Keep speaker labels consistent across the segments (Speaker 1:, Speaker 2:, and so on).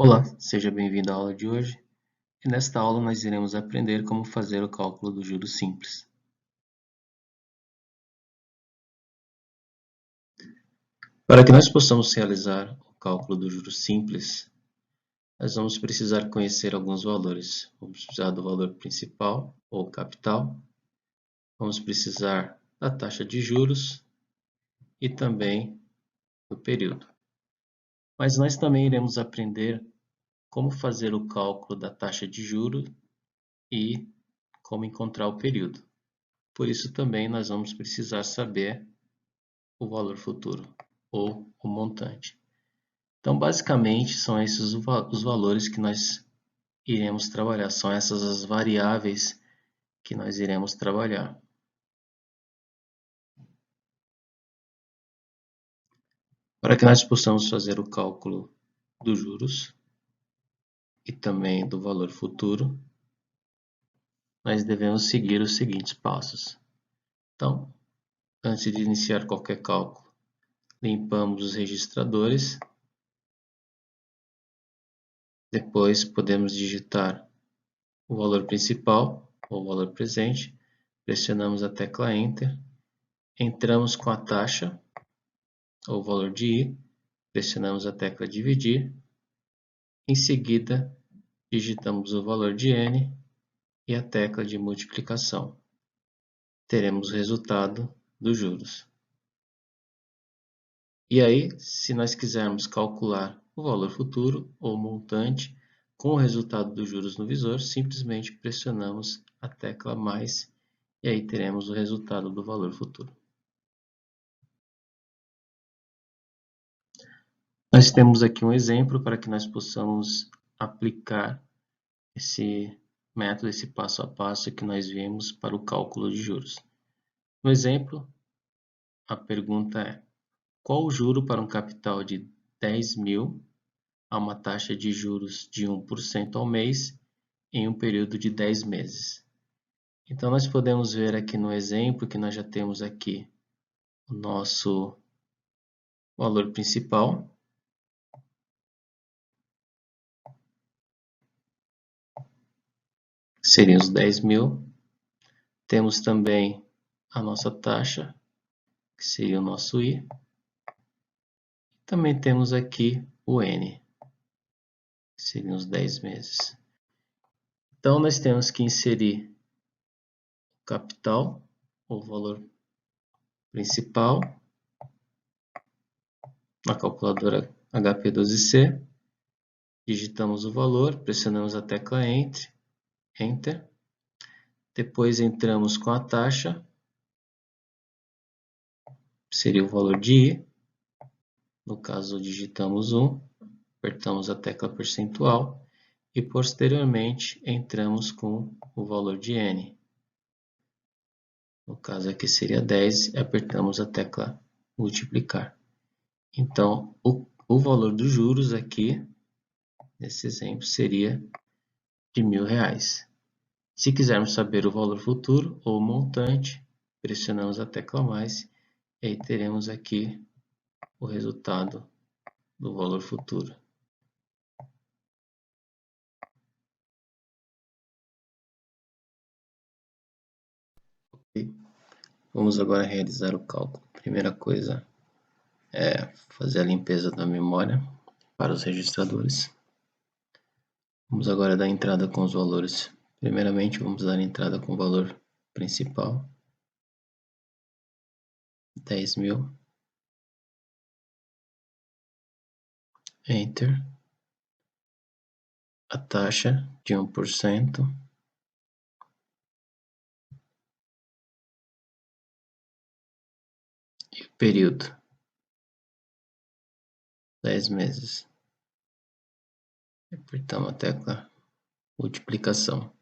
Speaker 1: Olá, seja bem-vindo à aula de hoje. E nesta aula nós iremos aprender como fazer o cálculo do juros simples. Para que nós possamos realizar o cálculo do juros simples, nós vamos precisar conhecer alguns valores. Vamos precisar do valor principal ou capital, vamos precisar da taxa de juros e também do período. Mas nós também iremos aprender como fazer o cálculo da taxa de juros e como encontrar o período. Por isso também nós vamos precisar saber o valor futuro ou o montante. Então, basicamente, são esses os valores que nós iremos trabalhar, são essas as variáveis que nós iremos trabalhar. Para que nós possamos fazer o cálculo dos juros e também do valor futuro, nós devemos seguir os seguintes passos. Então, antes de iniciar qualquer cálculo, limpamos os registradores. Depois podemos digitar o valor principal ou o valor presente, pressionamos a tecla Enter, entramos com a taxa ou valor de I, pressionamos a tecla Dividir, em seguida digitamos o valor de N e a tecla de multiplicação. Teremos o resultado dos juros. E aí, se nós quisermos calcular o valor futuro ou montante com o resultado dos juros no visor, simplesmente pressionamos a tecla mais e aí teremos o resultado do valor futuro. Nós temos aqui um exemplo para que nós possamos aplicar esse método, esse passo a passo que nós vimos para o cálculo de juros. No exemplo, a pergunta é: qual o juro para um capital de 10.000 a uma taxa de juros de 1% ao mês em um período de 10 meses? Então, nós podemos ver aqui no exemplo que nós já temos aqui o nosso valor principal. Seriam os 10.000. Temos também a nossa taxa, que seria o nosso I. Também temos aqui o N, que seriam os 10 meses. Então, nós temos que inserir o capital, o valor principal, na calculadora HP12C. Digitamos o valor, pressionamos a tecla Enter. Depois entramos com a taxa, seria o valor de I. No caso, digitamos 1, apertamos a tecla percentual e posteriormente entramos com o valor de N. No caso aqui seria 10 e apertamos a tecla multiplicar. Então, o valor dos juros aqui, nesse exemplo, seria de R$1.000. Se quisermos saber o valor futuro ou montante, pressionamos a tecla mais e aí teremos aqui o resultado do valor futuro. Vamos agora realizar o cálculo. Primeira coisa é fazer a limpeza da memória para os registradores. Vamos agora dar entrada com os valores. Primeiramente, vamos dar entrada com o valor principal, 10.000. Enter. A taxa de 1%. E o período, 10 meses. Apertamos a tecla multiplicação.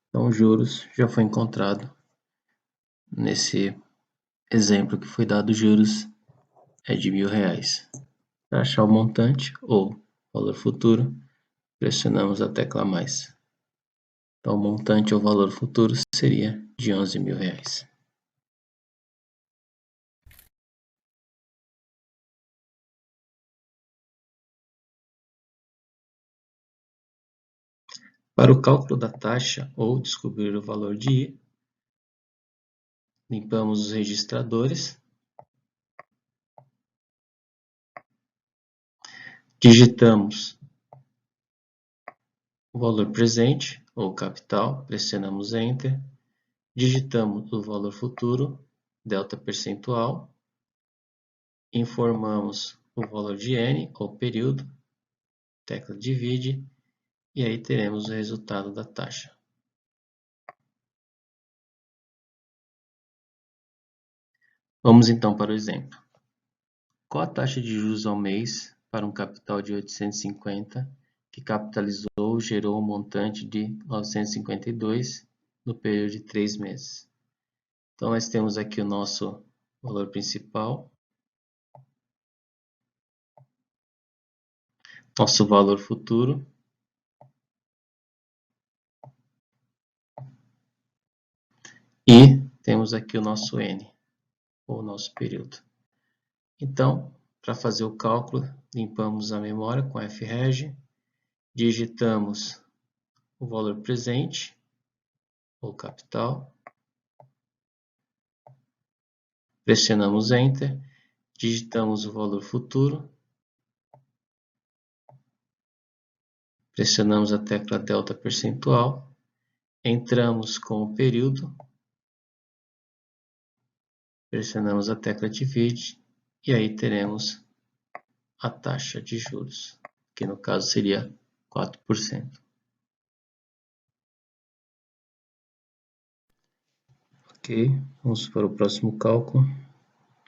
Speaker 1: Então, os juros já foi encontrado. Nesse exemplo que foi dado, os juros é de R$1.000. Para achar o montante ou valor futuro, pressionamos a tecla mais. Então, o montante ou valor futuro seria de R$11.000. Para o cálculo da taxa ou descobrir o valor de I, limpamos os registradores, digitamos o valor presente ou capital, pressionamos Enter, digitamos o valor futuro, delta percentual, informamos o valor de N ou período, tecla divide, e aí teremos o resultado da taxa. Vamos então para o exemplo. Qual a taxa de juros ao mês para um capital de 850 que capitalizou gerou um montante de 952 no período de 3 meses? Então, nós temos aqui o nosso valor principal, nosso valor futuro, e temos aqui o nosso N, ou nosso período. Então, para fazer o cálculo, limpamos a memória com FREG, digitamos o valor presente, ou capital, pressionamos Enter, digitamos o valor futuro, pressionamos a tecla delta percentual, entramos com o período, pressionamos a tecla divide e aí teremos a taxa de juros, que no caso seria 4%. Ok, vamos para o próximo cálculo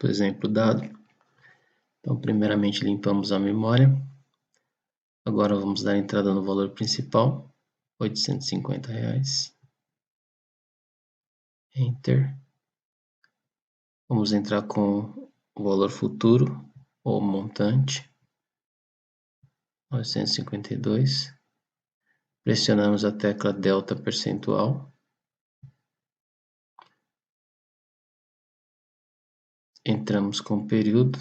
Speaker 1: do exemplo dado. Então, primeiramente limpamos a memória. Agora vamos dar entrada no valor principal, R$ 850. Enter. Vamos entrar com o valor futuro ou montante, 952. Pressionamos a tecla delta percentual. Entramos com o período,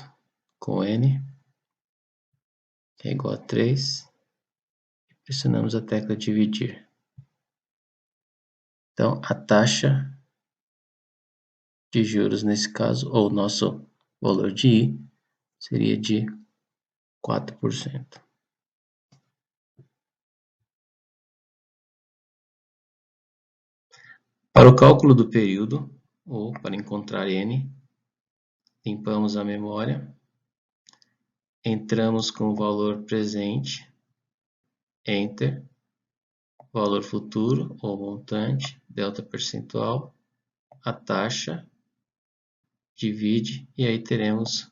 Speaker 1: com N, que é igual a 3. Pressionamos a tecla dividir. Então, a taxa de juros nesse caso, ou nosso valor de I, seria de 4%. Para o cálculo do período, ou para encontrar N, limpamos a memória, entramos com o valor presente, Enter, valor futuro ou montante, delta percentual, a taxa, divide, e aí teremos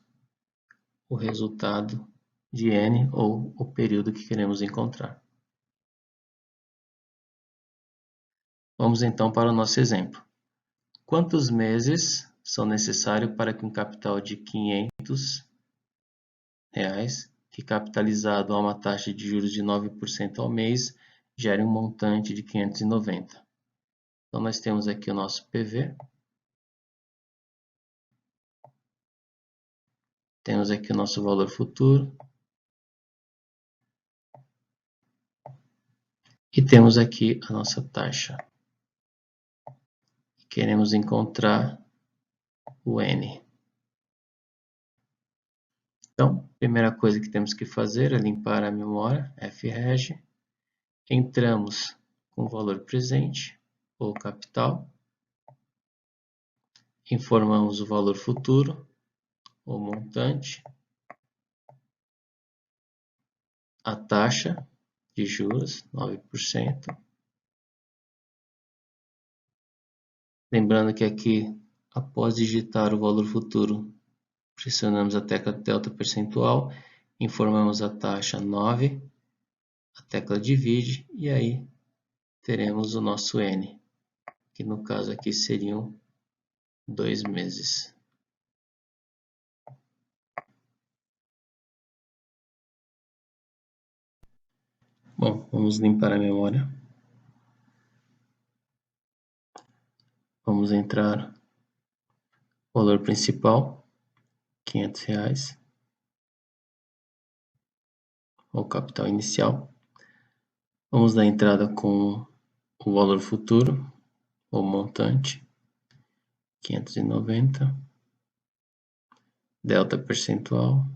Speaker 1: o resultado de N ou o período que queremos encontrar. Vamos então para o nosso exemplo. Quantos meses são necessários para que um capital de R$ 500, que capitalizado a uma taxa de juros de 9% ao mês, gere um montante de 590? Então, nós temos aqui o nosso PV. Temos aqui o nosso valor futuro. E temos aqui a nossa taxa. Queremos encontrar o N. Então, a primeira coisa que temos que fazer é limpar a memória, FREG. Entramos com o valor presente, ou capital. Informamos o valor futuro, ou montante. A taxa de juros, 9%. Lembrando que aqui, após digitar o valor futuro, pressionamos a tecla delta percentual, informamos a taxa 9, a tecla divide e aí teremos o nosso N, que no caso aqui seriam 2 meses. Bom, vamos limpar a memória. Vamos entrar o valor principal, R$ 500, o capital inicial. Vamos dar entrada com o valor futuro, ou montante, 590, delta percentual.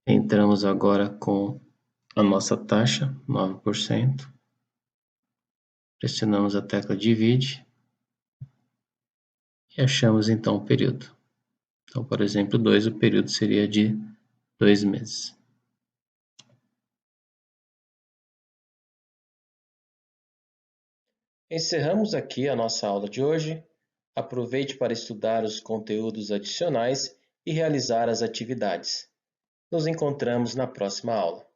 Speaker 1: Entramos agora com a nossa taxa, 9%. Pressionamos a tecla Divide e achamos então o período. Então, por exemplo, 2, o período seria de 2 meses. Encerramos aqui a nossa aula de hoje. Aproveite para estudar os conteúdos adicionais e realizar as atividades. Nos encontramos na próxima aula.